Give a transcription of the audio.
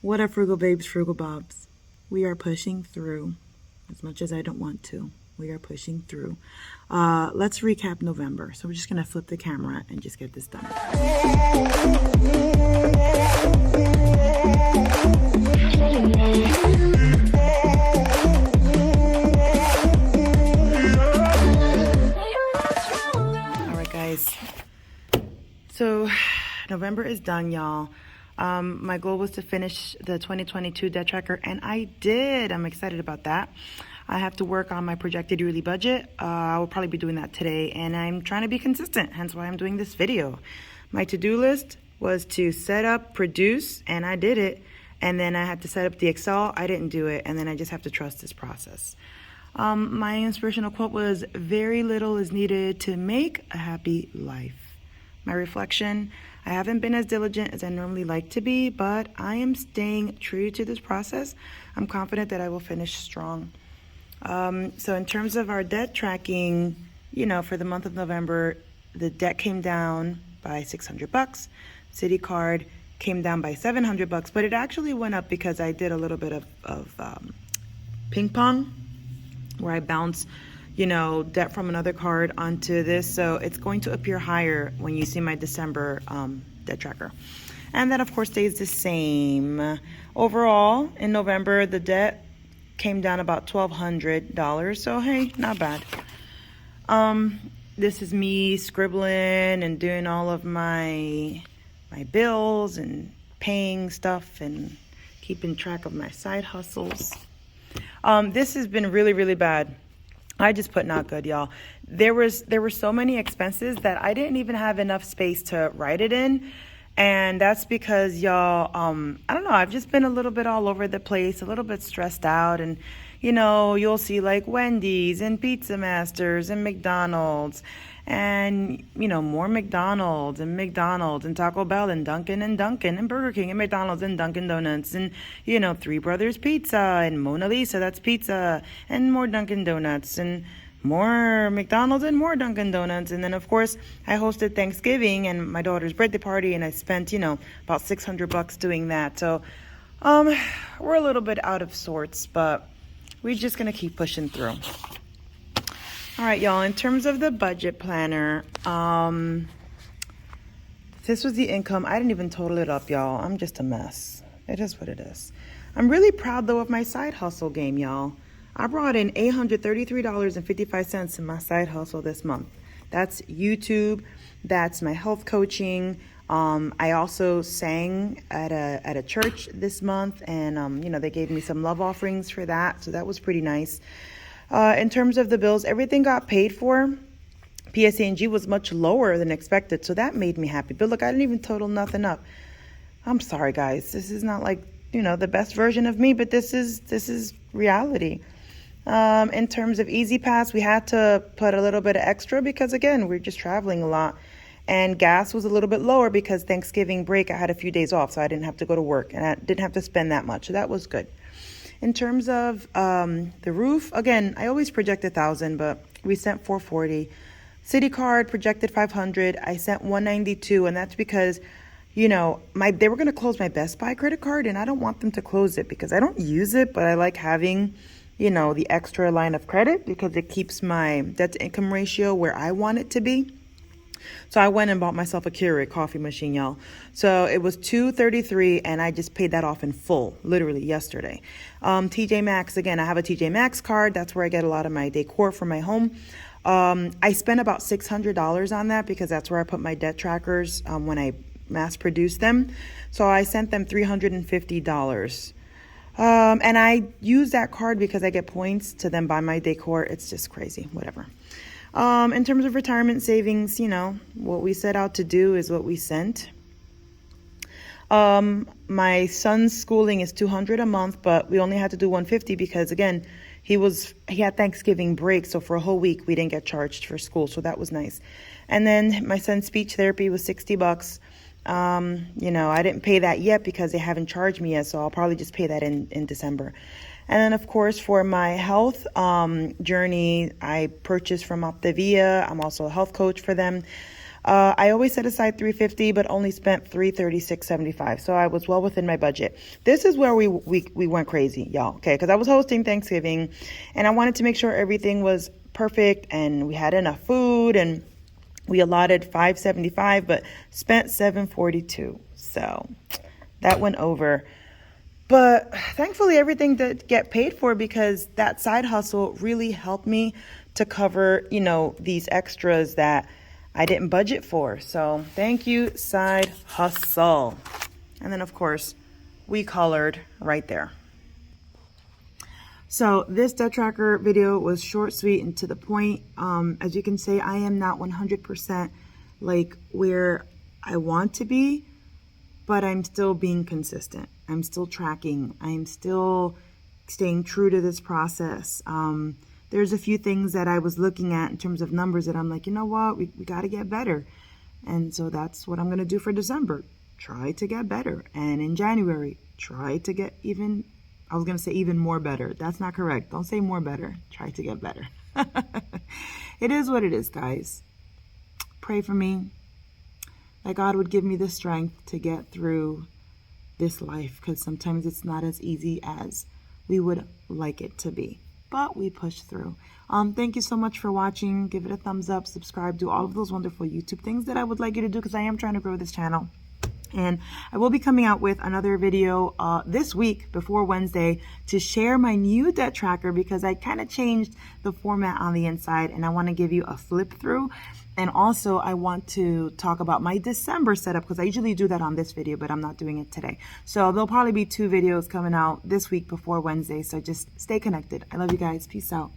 What up, Frugal Babes, Frugal Bobs? We are pushing through. As much as I don't want to, we are pushing through. Let's recap November. So we're just going to flip the camera and just get this done. All right, guys. So November is done, y'all. My goal was to finish the 2022 debt tracker, and I did. I'm excited about that. I have to work on my projected yearly budget. I will probably be doing that today, and I'm trying to be consistent, hence why I'm doing this video. My to-do list was to set up, produce, and I did it. And then I had to set up the Excel. I didn't do it, and then I just have to trust this process. My inspirational quote was, "Very little is needed to make a happy life." My reflection, I haven't been as diligent as I normally like to be, but I am staying true to this process. I'm confident that I will finish strong. So in terms of our debt tracking, for the month of November, the debt came down by $600. City card came down by $700, but it actually went up because I did a little bit of ping pong, where I bounce debt from another card onto this. So it's going to appear higher when you see my December debt tracker. And that, of course, stays the same. Overall, in November, the debt came down about $1,200. So, hey, not bad. This is me scribbling and doing all of my bills and paying stuff and keeping track of my side hustles. This has been really, really bad. I just put not good, y'all. There were so many expenses that I didn't even have enough space to write it in. And that's because, y'all, I don't know, I've just been a little bit all over the place, a little bit stressed out. And, you'll see like Wendy's and Pizza Masters and McDonald's and, more McDonald's and Taco Bell and Dunkin' and Burger King and McDonald's and Dunkin' Donuts and, Three Brothers Pizza and Mona Lisa, that's pizza, and more Dunkin' Donuts and more McDonald's and more Dunkin' Donuts. And then, of course, I hosted Thanksgiving and my daughter's birthday party, and I spent, about $600 doing that. So, we're a little bit out of sorts, but we're just going to keep pushing through. All right, y'all, in terms of the budget planner, this was the income. I didn't even total it up, y'all. I'm just a mess. It is what it is. I'm really proud, though, of my side hustle game, y'all. I brought in $833.55 in my side hustle this month. That's YouTube. That's my health coaching. I also sang at a church this month, and they gave me some love offerings for that, so that was pretty nice. In terms of the bills, everything got paid for. PSA&G was much lower than expected, so that made me happy. But look, I didn't even total nothing up. I'm sorry, guys. This is not like the best version of me, but this is reality. In terms of Easy Pass, we had to put a little bit of extra because, again, we're just traveling a lot. And gas was a little bit lower because Thanksgiving break, I had a few days off, so I didn't have to go to work, and I didn't have to spend that much. So that was good. In terms of the roof, again, I always project 1,000, but we sent 440. City card projected 500. I sent 192, and that's because, they were going to close my Best Buy credit card, and I don't want them to close it because I don't use it, but I like having the extra line of credit because it keeps my debt to income ratio where I want it to be. So I went and bought myself a Keurig coffee machine, y'all. So it was $233, and I just paid that off in full, literally yesterday. TJ Maxx, again, I have a TJ Maxx card. That's where I get a lot of my decor for my home. I spent about $600 on that because that's where I put my debt trackers when I mass produce them. So I sent them $350. And I use that card because I get points to then buy my decor. It's just crazy, whatever. In terms of retirement savings, what we set out to do is what we sent. My son's schooling is $200 a month, but we only had to do $150 because, again, he had Thanksgiving break, so for a whole week we didn't get charged for school, so that was nice. And then my son's speech therapy was $60. I didn't pay that yet because they haven't charged me yet, so I'll probably just pay that in December. And then, of course, for my health journey, I purchased from Optavia. I'm also a health coach for them. I always set aside $350, but only spent $336.75. So I was well within my budget. This is where we went crazy, y'all. Okay, because I was hosting Thanksgiving, and I wanted to make sure everything was perfect and we had enough food, and we allotted $575, but spent $742. So that went over. But thankfully, everything did get paid for because that side hustle really helped me to cover, you know, these extras that I didn't budget for. So thank you, side hustle. And then, of course, we colored right there. So this debt tracker video was short, sweet, and to the point. As you can see, I am not 100% like where I want to be, but I'm still being consistent. I'm still tracking. I'm still staying true to this process. There's a few things that I was looking at in terms of numbers that I'm like, you know what, we got to get better. And so that's what I'm going to do for December. Try to get better. And in January, try to get even, I was going to say even more better. That's not correct. Don't say more better. Try to get better. It is what it is, guys. Pray for me that God would give me the strength to get through this life, because sometimes it's not as easy as we would like it to be. But we push through. Thank you so much for watching. Give it a thumbs up, subscribe, do all of those wonderful YouTube things that I would like you to do, because I am trying to grow this channel. And I will be coming out with another video this week before Wednesday to share my new debt tracker, because I kind of changed the format on the inside and I want to give you a flip through. And also I want to talk about my December setup, because I usually do that on this video, but I'm not doing it today. So there'll probably be 2 videos coming out this week before Wednesday. So just stay connected. I love you guys. Peace out.